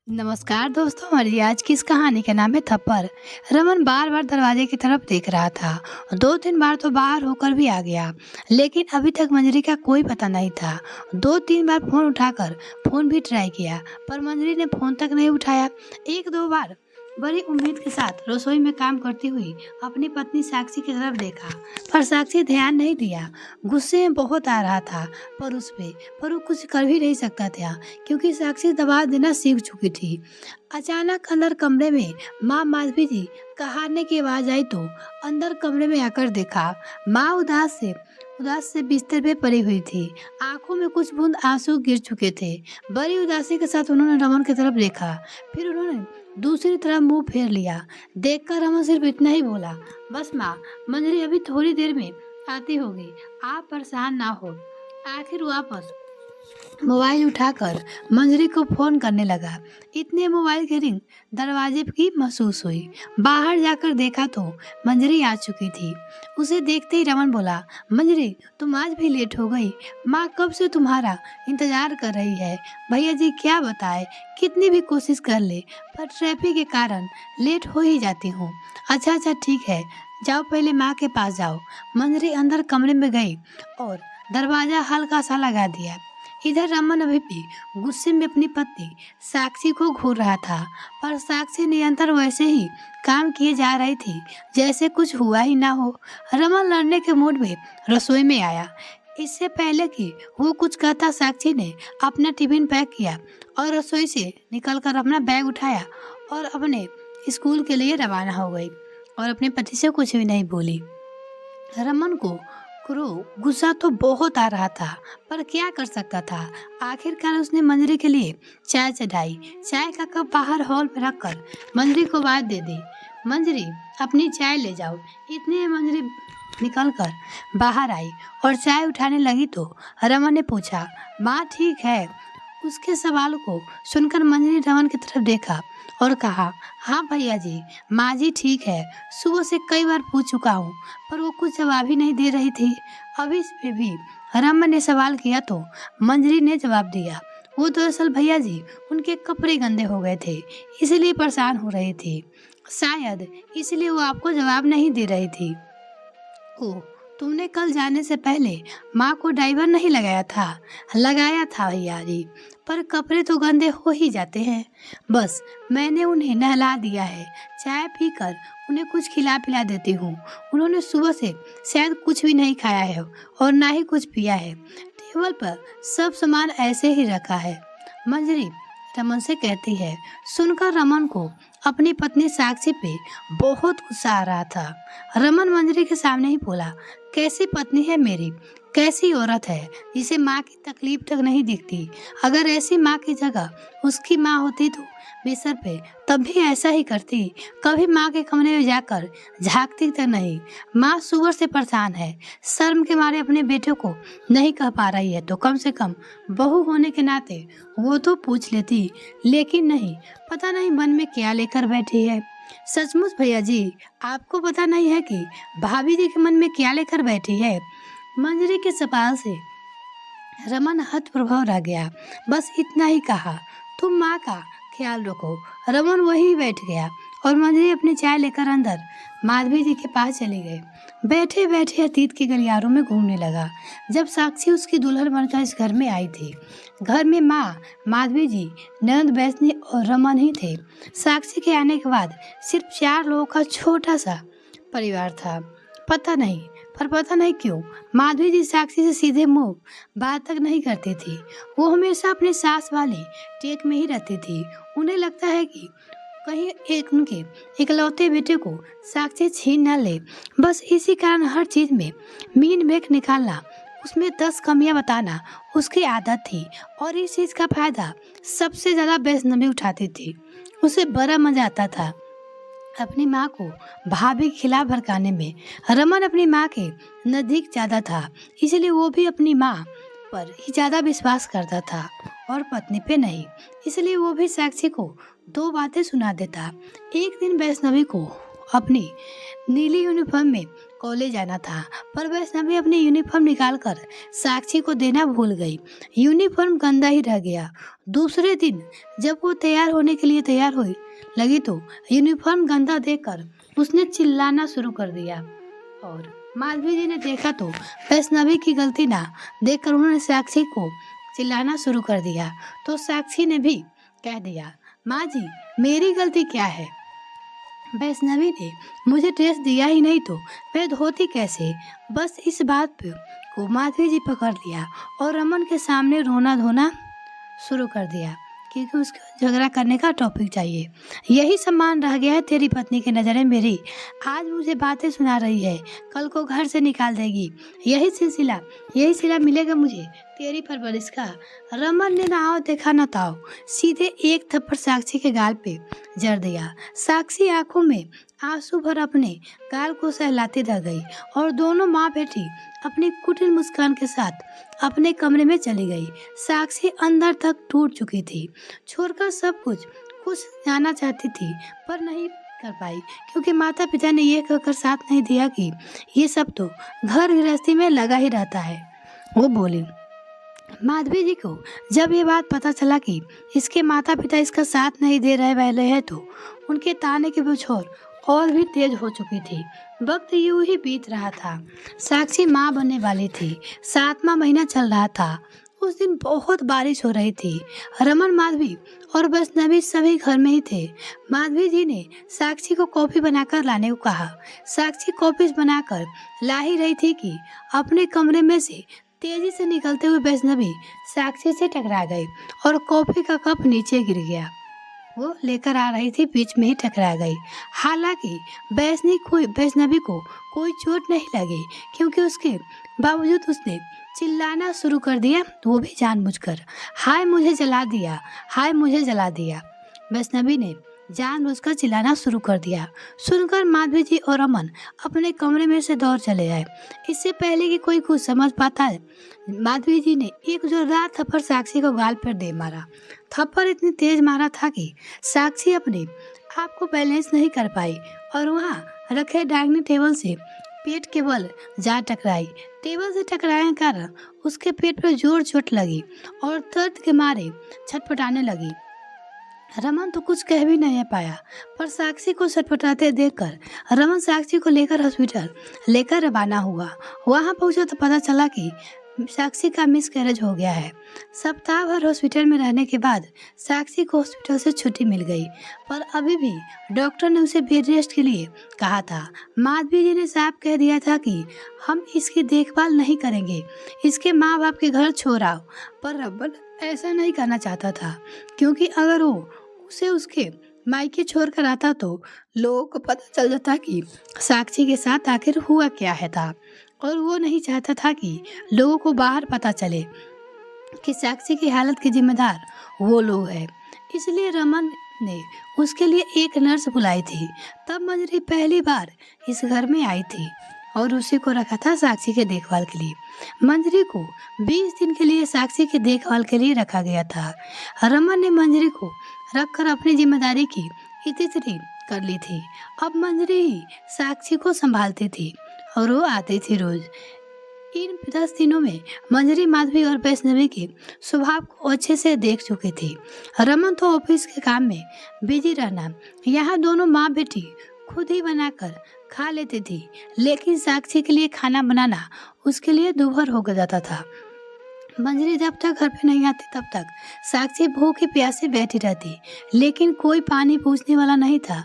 नमस्कार दोस्तों, हमारी आज की इस कहानी का नाम है थप्पड़। रमन बार बार दरवाजे की तरफ देख रहा था। 2-3 बार तो बाहर होकर भी आ गया, लेकिन अभी तक मंजरी का कोई पता नहीं था। 2-3 बार फोन उठाकर फोन भी ट्राई किया, पर मंजरी ने फोन तक नहीं उठाया। 1-2 बार बड़ी उम्मीद के साथ रसोई में काम करती हुई अपनी पत्नी साक्षी की तरफ देखा, पर साक्षी ध्यान नहीं दिया। गुस्से में बहुत आ रहा था पर उस पे पर वो कुछ कर भी नहीं सकता था, क्योंकि साक्षी दबा देना सीख चुकी थी। अचानक अंदर कमरे में माँ माधवी जी कहारने की आवाज आई तो अंदर कमरे में आकर देखा, माँ उदास से बिस्तर पे पड़ी हुई थी। आंखों में कुछ बूंद आंसू गिर चुके थे। बड़ी उदासी के साथ उन्होंने रमन की तरफ देखा, फिर उन्होंने दूसरी तरफ मुंह फेर लिया। देखकर रमन सिर्फ इतना ही बोला, बस माँ, मंजरी अभी थोड़ी देर में आती होगी, आप परेशान ना हो। आखिर वापस मोबाइल उठाकर मंजरी को फोन करने लगा। इतने मोबाइल की रिंग दरवाजे की महसूस हुई। बाहर जाकर देखा तो मंजरी आ चुकी थी। उसे देखते ही रमन बोला, मंजरी, तुम आज भी लेट हो गई। माँ कब से तुम्हारा इंतजार कर रही है। भैया जी क्या बताए, कितनी भी कोशिश कर ले पर ट्रैफिक के कारण लेट हो ही जाती हूँ। अच्छा ठीक है, जाओ पहले माँ के पास जाओ। मंजरी अंदर कमरे में गई और दरवाजा हल्का सा लगा दिया। इधर रमन अभी भी गुस्से में अपनी पत्नी साक्षी को घूर रहा था, पर साक्षी निरंतर वैसे ही काम किए जा रही थी जैसे कुछ हुआ ही ना हो। रमन लड़ने के मूड में रसोई में आया। इससे पहले कि वो कुछ कहता, साक्षी ने अपना टिफिन पैक किया और रसोई से निकलकर अपना बैग उठाया और अपने स्कूल के लिए रवाना हो गई और अपने पति से कुछ भी नहीं बोली। रमन को गुस्सा तो बहुत आ रहा था, पर क्या कर सकता था। आखिरकार उसने मंजरी के लिए चाय चढ़ाई। चाय का कप बाहर हॉल में रखकर मंजरी को आवाज दे दी, मंजरी, अपनी चाय ले जाओ। इतने में मंजरी निकलकर बाहर आई और चाय उठाने लगी तो रमन ने पूछा, माँ ठीक है। उसके सवाल को सुनकर मंजरी रमन की तरफ देखा और कहा, हाँ भैया जी, माँ जी ठीक है। सुबह से कई बार पूछ चुका हूँ, पर वो कुछ जवाब ही नहीं दे रही थी। अभी इस पे भी रमन ने सवाल किया तो मंजरी ने जवाब दिया, वो दरअसल भैया जी, उनके कपड़े गंदे हो गए थे, इसलिए परेशान हो रही थी। शायद इसलिए वो आपको जवाब नहीं दे रही थी। ओह, तुमने कल जाने से पहले माँ को डाइवर नहीं लगाया था। लगाया था भैया जी, पर कपड़े तो गंदे हो ही जाते हैं। बस मैंने उन्हें नहला दिया है। चाय पीकर उन्हें कुछ खिला पिला देती हूँ। उन्होंने सुबह से शायद कुछ भी नहीं खाया है और ना ही कुछ पिया है। टेबल पर सब सामान ऐसे ही रखा है, मंजरी रमन से कहती है। सुनकर रमन को अपनी पत्नी साक्षी पे बहुत गुस्सा आ रहा था। रमन मंजरी के सामने ही बोला, कैसी पत्नी है मेरी, कैसी औरत है जिसे माँ की तकलीफ तक नहीं दिखती। अगर ऐसी माँ की जगह उसकी माँ होती तो बिस्तर पे तब भी ऐसा ही करती। कभी माँ के कमरे में जाकर झांकती तक नहीं। माँ सुगर से परेशान है, शर्म के मारे अपने बेटे को नहीं कह पा रही है तो कम से कम बहू होने के नाते वो तो पूछ लेती, लेकिन नहीं, पता नहीं मन में क्या लेकर बैठी है। सचमुच भैया जी, आपको पता नहीं है कि भाभी जी के मन में क्या लेकर बैठी है। मंजरी के सवाल से रमन हतप्रभाव रह गया। बस इतना ही कहा, तुम माँ का ख्याल रखो। रमन वहीं बैठ गया और मंजरी अपनी चाय लेकर अंदर माधवी जी के पास चली गई। बैठे बैठे अतीत के गलियारों में घूमने लगा। जब साक्षी उसकी दुल्हन बनकर इस घर में आई थी, घर में माँ, माधवी जी, नंद, वैष्णवी और रमन ही थे। साक्षी के आने के बाद सिर्फ 4 लोगों का छोटा सा परिवार था। पता नहीं क्यों माधवी जी साक्षी से सीधे मुंह बात तक नहीं करती थी। वो हमेशा अपने सास वाले टेक में ही रहती थी। उन्हें लगता है कि कहीं उनके इकलौते बेटे को साक्षी छीन न ले। बस इसी कारण हर चीज में मीन मेख निकालना, उसमें 10 कमियां बताना उसकी आदत थी और इस चीज का फायदा सबसे ज्यादा वैष्णवी उठाती थी। उसे बड़ा मजा आता था अपनी माँ को भाभी के खिलाफ भड़काने में। रमन अपनी माँ के नजदीक ज्यादा था, इसलिए वो भी अपनी माँ पर ही ज्यादा विश्वास करता था और पत्नी पे नहीं। इसलिए वो भी साक्षी को 2 बातें सुना देता। एक दिन वैष्णवी को अपनी नीली यूनिफॉर्म में कॉलेज जाना था, पर वैष्णवी अपनी यूनिफॉर्म निकालकर साक्षी को देना भूल गई। यूनिफॉर्म गंदा ही रह गया। दूसरे दिन जब वो तैयार होने के लिए तैयार हुई लगी तो यूनिफॉर्म गंदा देखकर उसने चिल्लाना शुरू कर दिया और माधवी जी ने देखा तो वैष्णवी की गलती ना देखकर उन्होंने साक्षी को चिल्लाना शुरू कर दिया। तो साक्षी ने भी कह दिया, माँ जी मेरी गलती क्या है? वैष्णवी ने मुझे ड्रेस दिया ही नहीं तो मैं धोती कैसे? बस इस बात पे को माधवी जी पकड़ लिया और रमन के सामने रोना धोना शुरू कर दिया क्योंकि उसको झगड़ा करने का टॉपिक चाहिए। यही सम्मान रह गया है तेरी पत्नी की नज़रें मेरी। आज मुझे बातें सुना रही है, कल को घर से निकाल देगी। यही सिला मिलेगा मुझे तेरी परवरिश का। रमन ने ना आओ देखा ना ताओ, सीधे एक थप्पड़ साक्षी के गाल पे जड़ दिया। साक्षी आंखों में आंसू भर अपने गाल को सहलाती रह गई और दोनों माँ बेटी अपनी कुटिल मुस्कान के साथ अपने कमरे में चली गई। साक्षी अंदर तक टूट चुकी थी, छोड़कर सब कुछ जाना चाहती थी पर नहीं कर पाई क्योंकि माता पिता ने ये कहकर साथ नहीं दिया कि ये सब तो घर गृहस्थी में लगा ही रहता है। वो बोली, माधवी जी को जब ये बात पता चला कि इसके माता पिता इसका साथ नहीं दे रहे वाले हैं तो उनके ताने की बौछार और भी तेज हो चुकी थी। वक्त यूं ही बीत रहा था। साक्षी माँ बनने वाली थी। 7वां महीना चल रहा था। उस दिन बहुत बारिश हो रही थी। रमन, माधवी और वैष्णवी सभी घर में ही थे। माधवी जी ने साक्षी को कॉफी बनाकर लाने को कहा। साक्षी कॉफी बनाकर ला ही रही थी कि अपने कमरे में से तेजी से निकलते हुए वैष्णवी साक्षी से टकरा गई और कॉफी का कप नीचे गिर गया। वो लेकर आ रही थी, बीच में ही टकरा गई। हालांकि वैष्णवी को कोई चोट नहीं लगी क्योंकि उसके बावजूद उसने चिल्लाना शुरू कर दिया, वो भी जानबूझकर। हाय मुझे जला दिया, हाय मुझे जला दिया। वैष्णवी ने जानबूझकर चिल्लाना शुरू कर दिया। सुनकर माधवी जी और अमन अपने कमरे में से दौड़ चले आए। इससे पहले कि कोई कुछ समझ पाता है, माधवी जी ने एक जोरदार थप्पड़ साक्षी को गाल पर दे मारा। थप्पड़ इतनी तेज मारा था कि साक्षी अपने आप को बैलेंस नहीं कर पाई और वहाँ रखे डाइनिंग टेबल से पेट के बल जा टकराई। टेबल से टकराने के कारण उसके पेट पर जोर चोट लगी और दर्द के मारे छटपटाने लगी। रमन तो कुछ कह भी नहीं पाया, पर साक्षी को छटपटाते देखकर रमन साक्षी को लेकर हॉस्पिटल लेकर रवाना हुआ। वहां पहुंचा तो पता चला कि साक्षी का मिसकैरेज हो गया है। सप्ताह भर हॉस्पिटल में रहने के बाद साक्षी को हॉस्पिटल से छुट्टी मिल गई, पर अभी भी डॉक्टर ने उसे बेड रेस्ट के लिए कहा था। माधवी जी ने साफ कह दिया था कि हम इसकी देखभाल नहीं करेंगे, इसके माँ बाप के घर छोड़ आओ। पर रमन ऐसा नहीं करना चाहता था क्योंकि अगर वो उसे उसके मायके छोड़ कर आता तो लोगों को पता चल जाता कि साक्षी के साथ आखिर हुआ क्या है था, और वो नहीं चाहता था कि लोगों को बाहर पता चले कि साक्षी की हालत के जिम्मेदार वो लोग हैं। इसलिए रमन ने उसके लिए एक नर्स बुलाई थी। तब मंजरी पहली बार इस घर में आई थी और उसी को रखा था साक्षी के देखभाल के लिए। मंजरी को 20 दिन के लिए साक्षी के देखभाल के लिए रखा गया था। रमन ने मंजरी को रखकर अपनी जिम्मेदारी की इतिश्री कर ली थी। अब मंजरी ही साक्षी को संभालती थी और वो आती थी रोज। इन 10 दिनों में मंजरी माधवी और वैष्णवी के स्वभाव को अच्छे से देख चुकी थी। रमन तो ऑफिस के काम में बिजी रहना, यहाँ दोनों माँ बेटी खुद ही बनाकर खा लेती थी, लेकिन साक्षी के लिए खाना बनाना उसके लिए दूभर हो जाता था। मंजरी जब तक घर पे नहीं आती तब तक साक्षी भूखी प्यासी बैठी रहती, लेकिन कोई पानी पूछने वाला नहीं था।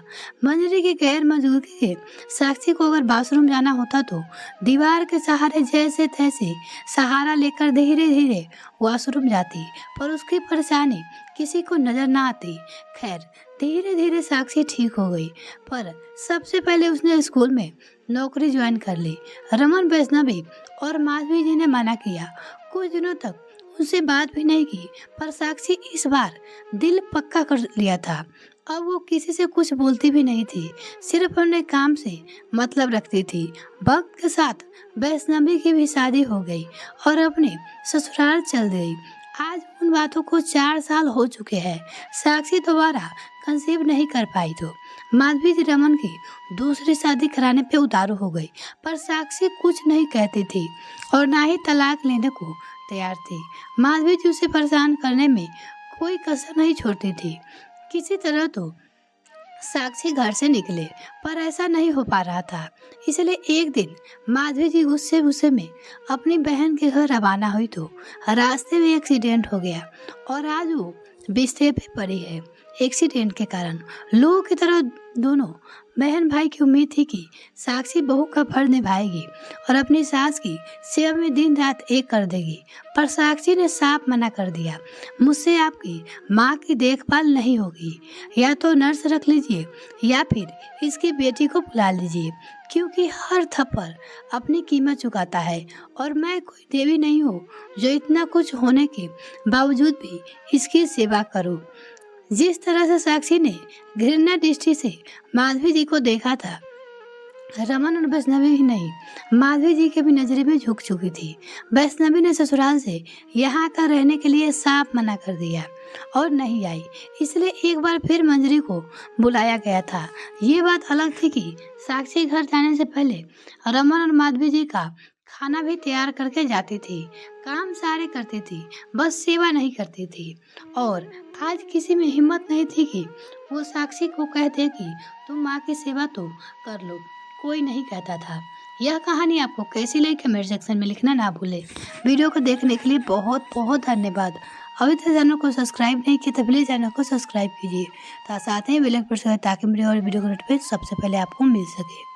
मंजरी की गैर मौजूदगी के साक्षी को अगर बाथरूम जाना होता तो दीवार के सहारे जैसे तैसे सहारा लेकर धीरे धीरे वॉशरूम जाती, पर उसकी परेशानी किसी को नजर ना आती। खैर धीरे धीरे साक्षी ठीक हो गई, पर सबसे पहले उसने स्कूल में नौकरी ज्वाइन कर ली। रमन, वैष्णवी और माधवी जी ने मना किया। कुछ दिनों तक उनसे बात भी नहीं की, पर साक्षी इस बार दिल पक्का कर लिया था। अब वो किसी से कुछ बोलती भी नहीं थी, सिर्फ अपने काम से मतलब रखती थी। वक्त के साथ वैष्णवी की भी शादी हो गई और अपने ससुराल चल गई। आज उन बातों को 4 साल हो चुके हैं। साक्षी दोबारा कंसीव नहीं कर पाई तो माधवी जी रमन की दूसरी शादी कराने पे उतारू हो गई, पर साक्षी कुछ नहीं कहती थी और ना ही तलाक लेने को तैयार थी। माधवी जी उसे परेशान करने में कोई कसर नहीं छोड़ती थी। किसी तरह तो साक्षी घर से निकले, पर ऐसा नहीं हो पा रहा था। इसलिए एक दिन माधवी जी गुस्से गुस्से में अपनी बहन के घर रवाना हुई तो रास्ते में एक्सीडेंट हो गया और आज वो बिस्तर पे पड़ी है। एक्सीडेंट के कारण लोगों की तरह दोनों बहन भाई की उम्मीद थी कि साक्षी बहू का फर्ज निभाएगी और अपनी सास की सेवा में दिन रात एक कर देगी, पर साक्षी ने साफ मना कर दिया, मुझसे आपकी माँ की देखभाल नहीं होगी। या तो नर्स रख लीजिए या फिर इसकी बेटी को बुला लीजिए, क्योंकि हर थप्पड़ अपनी कीमत चुकाता है और मैं कोई देवी नहीं हूँ जो इतना कुछ होने के बावजूद भी इसकी सेवा करूँ। जिस तरह से साक्षी ने घृणा दृष्टि से माधवी जी को देखा था, रमन और वैष्णवी ही नहीं, माधवी जी के भी नजरे में झुक चुकी थी। वैष्णवी ने ससुराल से यहाँ आकर रहने के लिए साफ मना कर दिया और नहीं आई, इसलिए एक बार फिर मंजरी को बुलाया गया था। ये बात अलग थी कि साक्षी घर जाने से पहले रमन और माधवी जी का खाना भी तैयार करके जाती थी, काम सारे करती थी, बस सेवा नहीं करती थी। और आज किसी में हिम्मत नहीं थी कि वो साक्षी को कह दे कि तुम माँ की सेवा तो कर लो, कोई नहीं कहता था। यह कहानी आपको कैसी लगी कमेंट सेक्शन में लिखना ना भूले। वीडियो को देखने के लिए बहुत बहुत धन्यवाद। अभी तक चैनल को सब्सक्राइब नहीं किया तो प्लीज़ चैनल को सब्सक्राइब कीजिए, साथ ही बेल आइकन प्रेस करें ताकि मेरे और वीडियो का नोटिफिकेशन सबसे पहले आपको मिल सके।